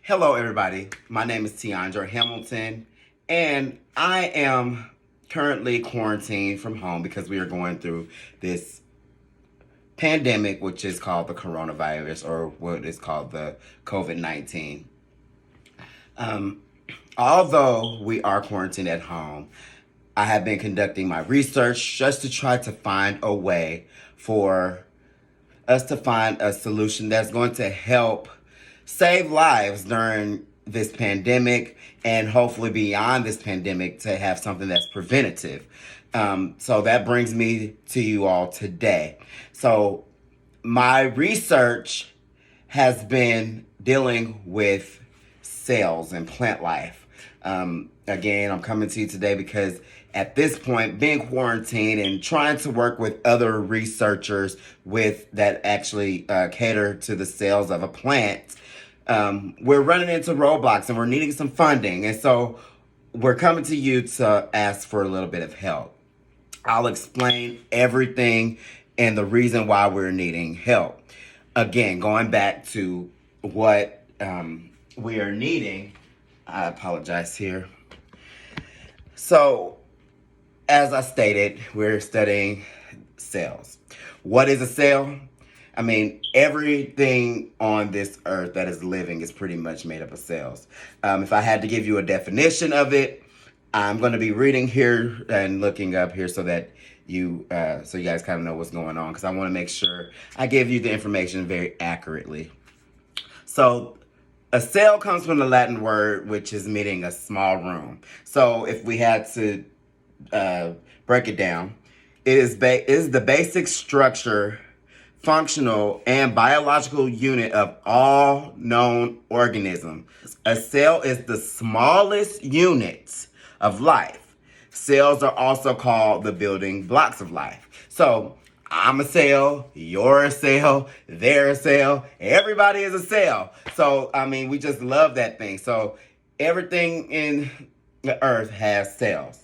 Hello, everybody. My name is Tiandra Hamilton, and I am currently quarantined from home because we are going through this pandemic, which is called the coronavirus, or what is called the COVID-19. Um, Although we are quarantined at home, I have been conducting my research just to try to find a way for us to find a solution that's going to help save lives during this pandemic and hopefully beyond this pandemic to have something that's preventative. So that brings me to you all today. So my research has been dealing with cells and plant life. Again, I'm coming to you today because at this point, being quarantined and trying to work with other researchers with that actually cater to the cells of a plant, we're running into roadblocks and we're needing some funding. And so we're coming to you to ask for a little bit of help. I'll explain everything and the reason why we're needing help. Again, going back to what we are needing, I apologize here. So, as I stated, we're studying cells. What is a cell? I mean, everything on this earth that is living is pretty much made up of cells. If I had to give you a definition of it, I'm going to be reading here and looking up here so that you guys kind of know what's going on, because I want to make sure I give you the information very accurately. So a cell comes from the Latin word, which is meaning a small room. So if we had to break it down, it is the basic structure, functional, and biological unit of all known organisms. A cell is the smallest unit of life. Cells are also called the building blocks of life. So I'm a cell, you're a cell, they're a cell, everybody is a cell. So, I mean, we just love that thing. So everything in the earth has cells.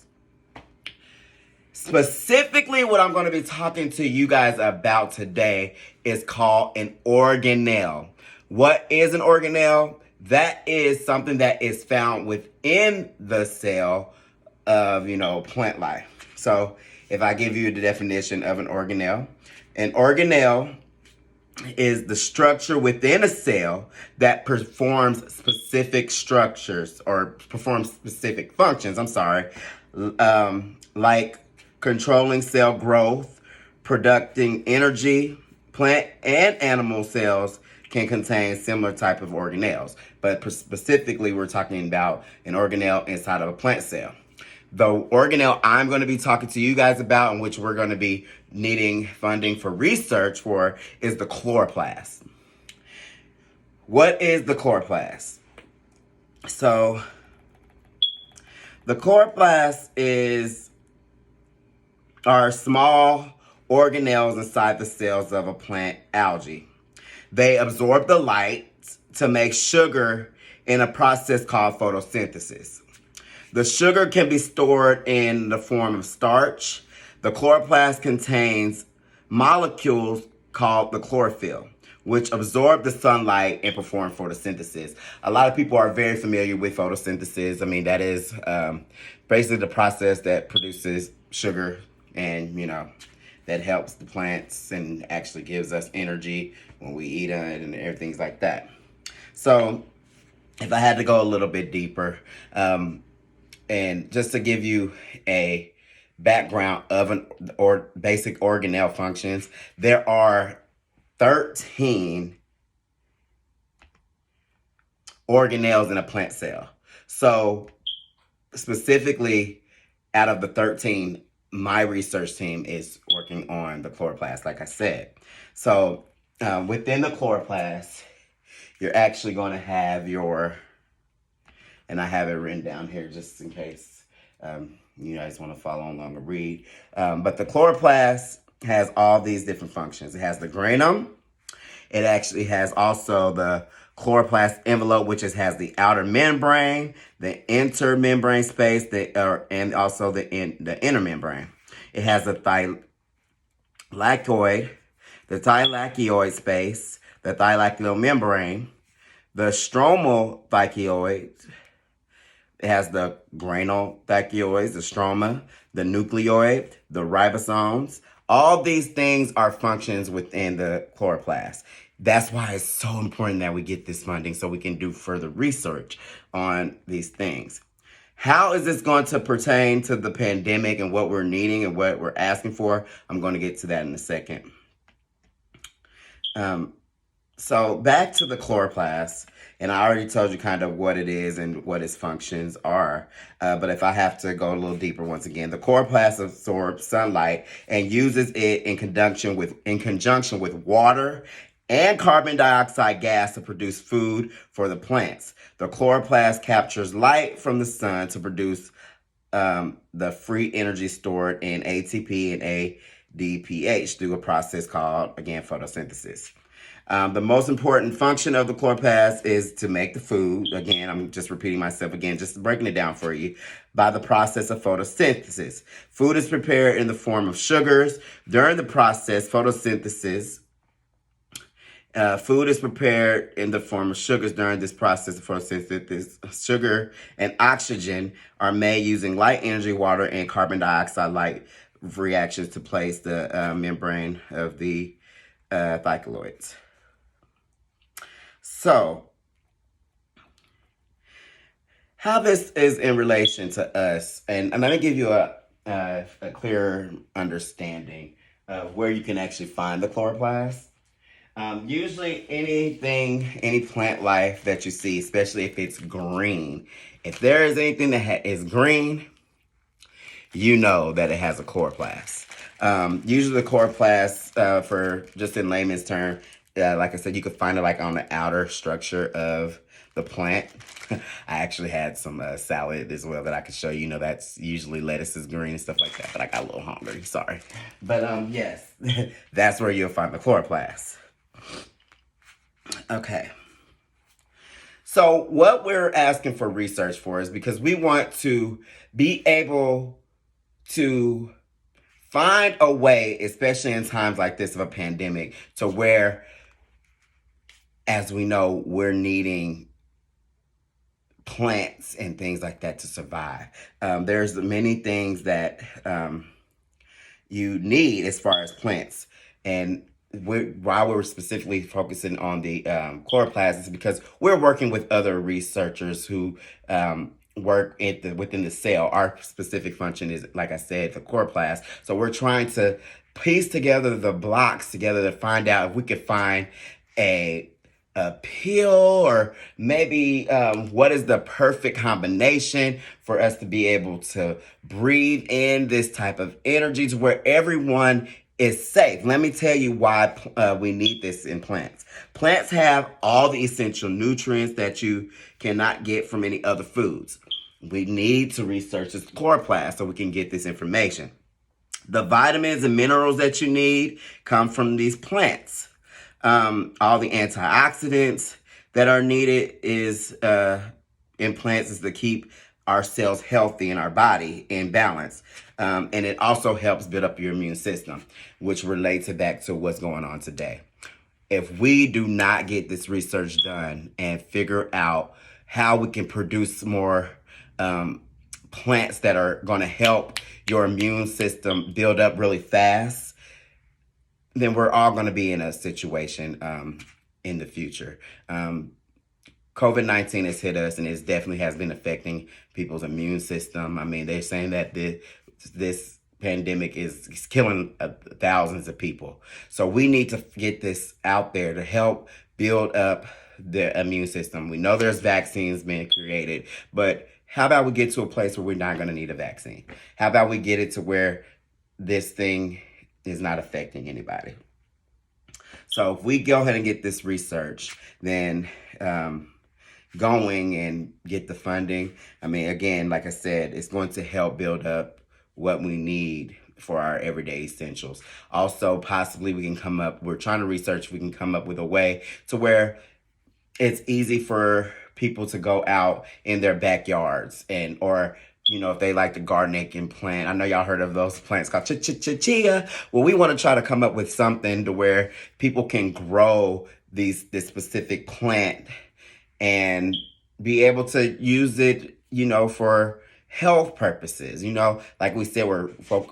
Specifically, what I'm going to be talking to you guys about today is called an organelle. What is an organelle? That is something that is found within the cell of, plant life. So if I give you the definition of an organelle is the structure within a cell that performs specific structures or performs specific functions, like controlling cell growth, producing energy. Plant and animal cells can contain similar type of organelles, but specifically we're talking about an organelle inside of a plant cell. The organelle I'm going to be talking to you guys about, and which we're going to be needing funding for research for, is the chloroplast. What is the chloroplast? So the chloroplast are small organelles inside the cells of a plant algae. They absorb the light to make sugar in a process called photosynthesis. The sugar can be stored in the form of starch. The chloroplast contains molecules called the chlorophyll, which absorb the sunlight and perform photosynthesis. A lot of people are very familiar with photosynthesis. I mean, that is basically the process that produces sugar and, that helps the plants and actually gives us energy when we eat it and everything like that. So if I had to go a little bit deeper, and just to give you a background of basic organelle functions, there are 13 organelles in a plant cell. So specifically, out of the 13, my research team is working on the chloroplast, like I said. So within the chloroplast, you're actually going to have and I have it written down here just in case you guys want to follow along and read. But the chloroplast has all these different functions. It has the granum. It actually has also the chloroplast envelope, which has the outer membrane, the intermembrane space, and also the inner membrane. It has the thylakoid, the thylakoid space, the thylakoid membrane, The stromal vacuoles, it has the granule vacuoles, the stroma, the nucleoid, the ribosomes. All these things are functions within the chloroplast. That's why it's so important that we get this funding so we can do further research on these things. How is this going to pertain to the pandemic and what we're needing and what we're asking for? I'm going to get to that in a second. So back to the chloroplast, and I already told you kind of what it is and what its functions are. But if I have to go a little deeper once again, the chloroplast absorbs sunlight and uses it in conjunction with water and carbon dioxide gas to produce food for the plants. The chloroplast captures light from the sun to produce the free energy stored in ATP and ADPH through a process called, again, photosynthesis. The most important function of the chloroplast is to make the food. Again, I'm just repeating myself again, just breaking it down for you. By the process of photosynthesis. Food is prepared in the form of sugars. During the process, photosynthesis, food is prepared in the form of sugars during this process of photosynthesis. Sugar and oxygen are made using light energy, water, and carbon dioxide light reactions to place the membrane of the thylakoids. So, how this is in relation to us, and I'm going to give you a clearer understanding of where you can actually find the chloroplast. Usually any plant life that you see, especially if it's green, if there is anything that is green, you know that it has a chloroplast. Usually the chloroplast, for just in layman's term, like I said, you could find it like on the outer structure of the plant. I actually had some salad as well that I could show you. You know, that's usually lettuce is green and stuff like that, but I got a little hungry, sorry. But yes, that's where you'll find the chloroplast. Okay. So what we're asking for research for is because we want to be able to find a way, especially in times like this of a pandemic, to where, as we know, we're needing plants and things like that to survive. There's many things that you need as far as plants. And why we're specifically focusing on the chloroplast is because we're working with other researchers who work within the cell. Our specific function is, like I said, the chloroplast. So we're trying to piece together the blocks together to find out if we could find a pill or maybe what is the perfect combination for us to be able to breathe in this type of energy to where everyone is safe. Let me tell you why we need this in plants. Plants have all the essential nutrients that you cannot get from any other foods. We need to research this chloroplast so we can get this information. The vitamins and minerals that you need come from these plants. All the antioxidants that are needed is in plants is to keep our cells healthy in our body in balance. And it also helps build up your immune system, which relates it back to what's going on today. If we do not get this research done and figure out how we can produce more plants that are going to help your immune system build up really fast, then we're all going to be in a situation in the future. COVID-19 has hit us, and it definitely has been affecting people's immune system. I mean, they're saying that this pandemic is killing thousands of people. So we need to get this out there to help build up the immune system. We know there's vaccines being created, but how about we get to a place where we're not going to need a vaccine? How about we get it to where this thing is not affecting anybody? So if we go ahead and get this research, then going and get the funding, I mean, again, like I said, it's going to help build up what we need for our everyday essentials. Also, possibly we're trying to research, we can come up with a way to where it's easy for people to go out in their backyards or if they like to garden and plant. I know y'all heard of those plants called chia. Well, we want to try to come up with something to where people can grow this specific plant and be able to use it, for health purposes. Like we said,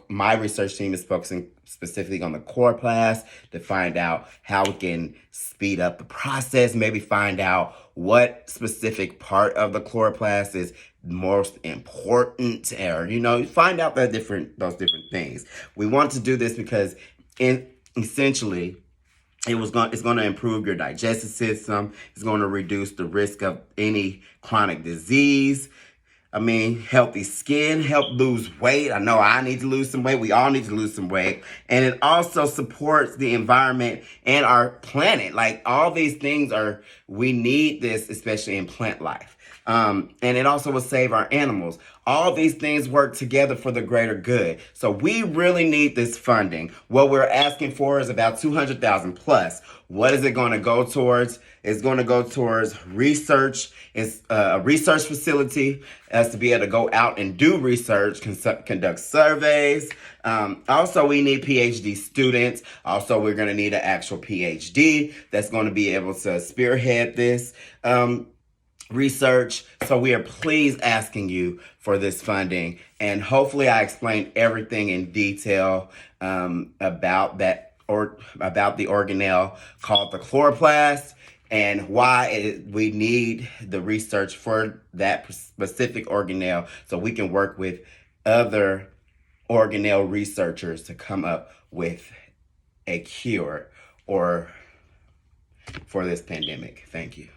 my research team is focusing specifically on the chloroplast to find out how we can speed up the process, maybe find out what specific part of the chloroplast is most important, or find out those different things. We want to do this because essentially it's going to improve your digestive system. It's going to reduce the risk of any chronic disease. Healthy skin, help lose weight. I know I need to lose some weight. We all need to lose some weight. And it also supports the environment and our planet. Like, all these things we need this, especially in plant life. And it also will save our animals. All these things work together for the greater good. So we really need this funding. What we're asking for is about $200,000 plus. What is it going to go towards? It's going to go towards research. It's a research facility as to be able to go out and do research, conduct surveys. Also, we need PhD students. Also, we're going to need an actual PhD that's going to be able to spearhead this research. So we are please asking you for this funding, and hopefully I explained everything in detail about the organelle called the chloroplast, and why we need the research for that specific organelle, so we can work with other organelle researchers to come up with a cure or for this pandemic. Thank you.